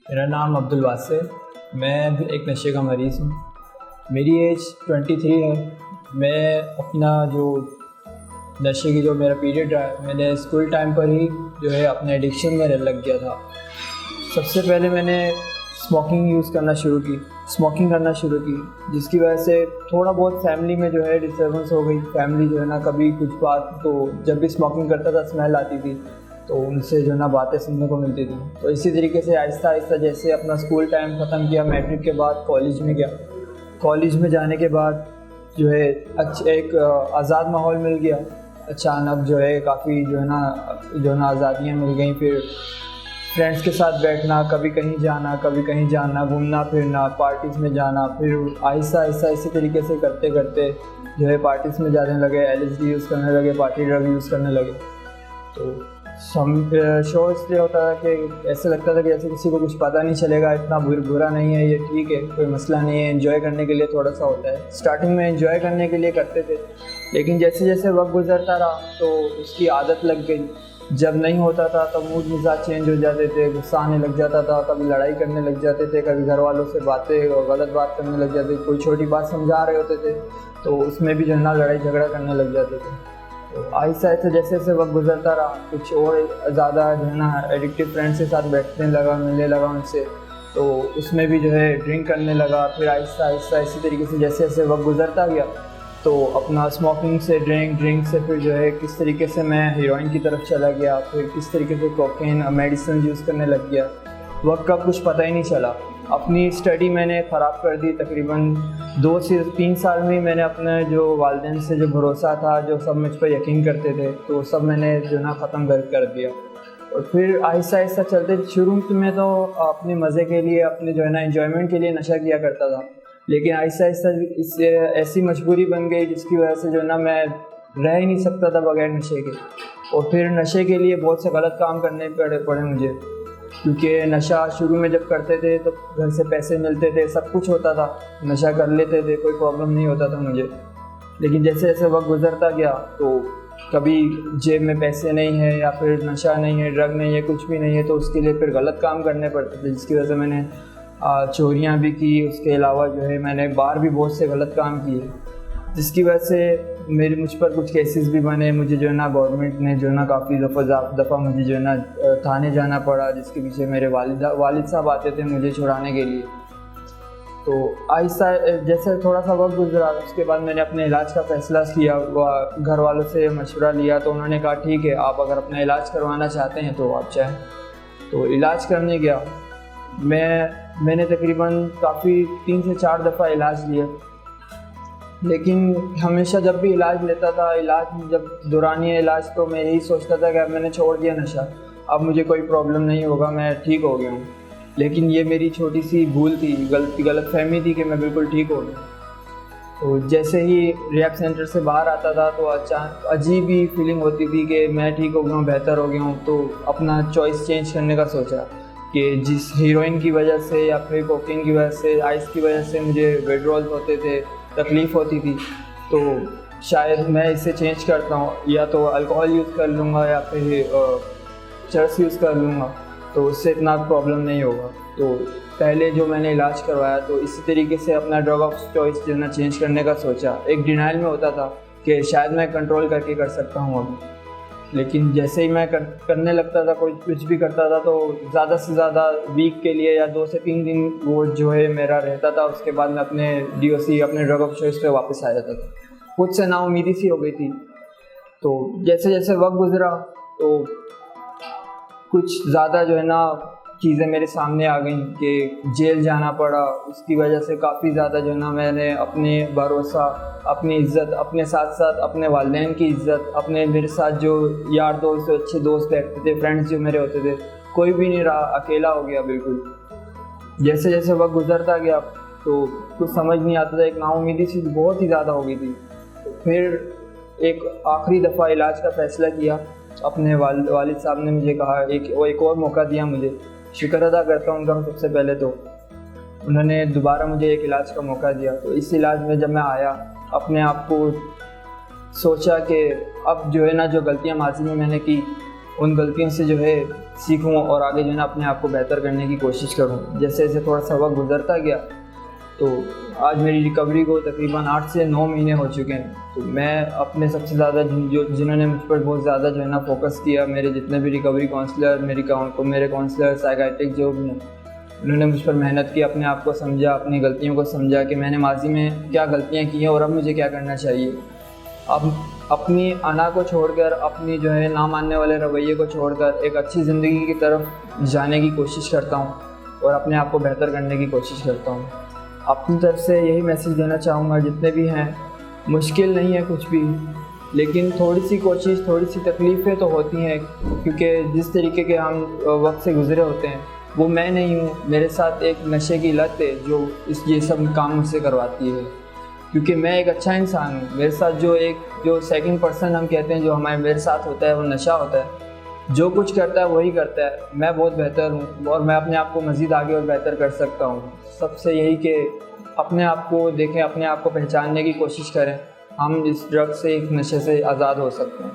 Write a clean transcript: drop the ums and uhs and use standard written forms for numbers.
मेरा नाम अब्दुल वासे। मैं भी एक नशे का मरीज़ हूँ। मेरी एज 23 है। मैं अपना जो नशे की जो मेरा पीरियड रहा है, मैंने स्कूल टाइम पर ही जो है अपने एडिक्शन में लग गया था। सबसे पहले मैंने स्मोकिंग करना शुरू की, जिसकी वजह से थोड़ा बहुत फैमिली में जो है डिस्टर्बेंस हो गई। फैमिली जो है ना, कभी कुछ बात, तो जब भी स्मोकिंग करता था स्मेल आती थी, तो उनसे जो है ना बातें सुनने को मिलती थी। तो इसी तरीके से आहिस्ता आहिस्ता जैसे अपना स्कूल टाइम ख़त्म किया, मैट्रिक के बाद कॉलेज में गया। कॉलेज में जाने के बाद जो है एक आज़ाद माहौल मिल गया। अचानक जो है काफ़ी जो है ना आज़ादियाँ मिल गई। फिर फ्रेंड्स के साथ बैठना, कभी कहीं जाना, घूमना फिरना, पार्टीज़ में जाना। फिर आहिस्ता आहिस्ता इसी तरीके से करते करते जो है पार्टीज़ में जाने लगे, LSD यूज़ करने लगे, पार्टी ड्रग यूज़ करने लगे। तो शो इसलिए होता था कि ऐसे लगता था कि जैसे किसी को कुछ पता नहीं चलेगा, इतना बुरा नहीं है, ये ठीक है, कोई मसला नहीं है, एंजॉय करने के लिए थोड़ा सा होता है। स्टार्टिंग में एंजॉय करने के लिए करते थे, लेकिन जैसे जैसे वक्त गुजरता रहा तो उसकी आदत लग गई। जब नहीं होता था तो मूड मिजाज चेंज हो जाते थे, गुस्सा आने लग जाता था, कभी लड़ाई करने लग जाते थे, कभी घर वालों से गलत बात करने लग जाते थे। कोई छोटी बात समझा रहे होते थे तो उसमें भी जो है ना लड़ाई झगड़ा करने लग जाते थे। तो आहिस्ता आहिस्ता जैसे जैसे वक्त गुजरता रहा, कुछ और ज़्यादा जो है ना एडिक्टिव फ्रेंड्स के साथ बैठने लगा, मिलने लगा उनसे, तो उसमें भी जो है ड्रिंक करने लगा। फिर आहिस्ता आहिस्ता इसी तरीके से जैसे जैसे वक्त गुजरता गया, तो अपना स्मोकिंग से ड्रिंक से फिर जो है किस तरीके से मैं हीरोइन की तरफ चला गया, फिर किस तरीके से कोकेन मेडिसिन यूज़ करने लग गया। वक्त का कुछ पता ही नहीं चला। अपनी स्टडी मैंने ख़राब कर दी। तकरीबन 2 से 3 साल में मैंने अपने जो वालिदैन से जो भरोसा था, जो सब मुझ पर यकीन करते थे, तो सब मैंने जो ना ख़त्म कर दिया। और फिर आहिस्ता आहिस्ता चलते, शुरू में तो अपने मज़े के लिए, अपने जो है ना एंजॉयमेंट के लिए नशा किया करता था, लेकिन आहिस्ता आहिस्ता इससे ऐसी मजबूरी बन गई जिसकी वजह से जो है ना मैं रह ही नहीं सकता था बगैर नशे के। और फिर नशे के लिए बहुत से गलत काम करने पड़े मुझे, क्योंकि नशा शुरू में जब करते थे तो घर से पैसे मिलते थे, सब कुछ होता था, नशा कर लेते थे, कोई प्रॉब्लम नहीं होता था मुझे। लेकिन जैसे जैसे वक्त गुजरता गया तो कभी जेब में पैसे नहीं है, या फिर नशा नहीं है, ड्रग नहीं है, कुछ भी नहीं है, तो उसके लिए फिर गलत काम करने पड़ते थे, जिसकी वजह से मैंने चोरियाँ भी की। उसके अलावा जो है मैंने बाहर भी बहुत से गलत काम किए, जिसकी वजह से मुझ पर कुछ केसेस भी बने। मुझे जो है ना गवर्नमेंट ने जो है ना काफ़ी दफ़ा मुझे जो है ना थाने जाना पड़ा, जिसके पीछे मेरे वालिद साहब आते थे मुझे छुड़ाने के लिए। तो आहिस्ता जैसे थोड़ा सा वक्त गुजरा, उसके बाद मैंने अपने इलाज का फ़ैसला किया। घर वालों से मशवरा लिया, तो उन्होंने कहा ठीक है, आप अगर अपना इलाज करवाना चाहते हैं तो आप चाहें। तो इलाज करने गया। मैंने तकरीबन काफ़ी 3 से 4 दफ़ा इलाज लिया, लेकिन हमेशा जब भी इलाज लेता था, जब दौरानी इलाज, तो मैं यही सोचता था कि अब मैंने छोड़ दिया नशा, अब मुझे कोई प्रॉब्लम नहीं होगा, मैं ठीक हो गया हूँ। लेकिन ये मेरी छोटी सी भूल थी, गलतफहमी थी कि मैं बिल्कुल ठीक हो गया। तो जैसे ही रिहैब सेंटर से बाहर आता था तो अचानक अजीब ही फीलिंग होती थी कि मैं ठीक हो गया हूँ, बेहतर हो गया हूँ। तो अपना चॉइस चेंज करने का सोचा कि जिस हीरोइन की वजह से या फिर कोकेन की वजह से, आइस की वजह से मुझे विड्रॉल्स होते थे, तकलीफ़ होती थी, तो शायद मैं इसे चेंज करता हूँ, या तो अल्कोहल यूज़ कर लूँगा या फिर चरस यूज़ कर लूँगा, तो उससे इतना प्रॉब्लम नहीं होगा। तो पहले जो मैंने इलाज करवाया, तो इसी तरीके से अपना ड्रग ऑफ चॉइस जो है ना चेंज करने का सोचा। एक डिनाइल में होता था कि शायद मैं कंट्रोल करके कर सकता हूँ अब, लेकिन जैसे ही मैं करने लगता था, कुछ भी करता था, तो ज़्यादा से ज़्यादा वीक के लिए या 2 से 3 दिन वो जो है मेरा रहता था। उसके बाद मैं अपने DOC, अपने ड्रग ऑफ चॉइस पे वापस आ जाता था। खुद से नाउमीदी सी हो गई थी। तो जैसे जैसे वक्त गुजरा, तो कुछ ज़्यादा जो है ना चीज़ें मेरे सामने आ गई कि जेल जाना पड़ा। उसकी वजह से काफ़ी ज़्यादा जो है ना मैंने अपने भरोसा, अपनी इज़्ज़त, अपने साथ साथ अपने वालिदैन की इज़्ज़त, अपने मेरे साथ जो यार दोस्त, अच्छे दोस्त बैठते थे, फ्रेंड्स जो मेरे होते थे, कोई भी नहीं रहा, अकेला हो गया बिल्कुल। जैसे जैसे वक्त गुजरता गया तो कुछ समझ नहीं आता था, एक नाउमीदी सी बहुत ही ज़्यादा हो गई थी। तो फिर एक आखिरी दफ़ा इलाज का फ़ैसला किया। अपने वालिद साहब ने मुझे कहा, एक और मौका दिया मुझे, शुक्र अदा करता हूँ उनका। सबसे पहले तो उन्होंने दोबारा मुझे एक इलाज का मौका दिया। तो इस इलाज में जब मैं आया, अपने आप को सोचा कि अब जो है ना जो गलतियाँ माजी में मैंने की उन गलतियों से जो है सीखूं और आगे जो है ना अपने आप को बेहतर करने की कोशिश करूं। जैसे जैसे थोड़ा सा वक्त गुजरता गया तो आज मेरी रिकवरी को तकरीबन 8 से 9 महीने हो चुके हैं। तो मैं अपने सबसे ज़्यादा जिन्होंने मुझ पर बहुत ज़्यादा जो है ना फोकस किया, मेरे जितने भी रिकवरी काउंसलर, मेरे काउंसलर, साइकाइट्रिक जो भी हैं, उन्होंने मुझ पर मेहनत की, अपने आप को समझा, अपनी गलतियों को समझा कि मैंने माजी में क्या गलतियाँ की हैं और अब मुझे क्या करना चाहिए। अब अपनी अना को छोड़कर, अपनी जो है ना मानने वाले रवैये को छोड़कर एक अच्छी ज़िंदगी की तरफ जाने की कोशिश करता हूँ और अपने आप को बेहतर करने की कोशिश करता हूँ। अपनी तरफ से यही मैसेज देना चाहूँगा जितने भी हैं, मुश्किल नहीं है कुछ भी, लेकिन थोड़ी सी कोशिश, थोड़ी सी तकलीफ़ें तो होती हैं, क्योंकि जिस तरीके के हम वक्त से गुज़रे होते हैं वो मैं नहीं हूँ। मेरे साथ एक नशे की लत है जो ये सब काम मुझसे करवाती है, क्योंकि मैं एक अच्छा इंसान हूँ। मेरे साथ जो सेकंड पर्सन हम कहते हैं, जो मेरे साथ होता है, वो नशा होता है। जो कुछ करता है वही करता है। मैं बहुत बेहतर हूँ और मैं अपने आप को मज़ीद आगे और बेहतर कर सकता हूँ। सबसे यही कि अपने आप को देखें, अपने आप को पहचानने की कोशिश करें। हम इस ड्रग से, एक नशे से आज़ाद हो सकते हैं।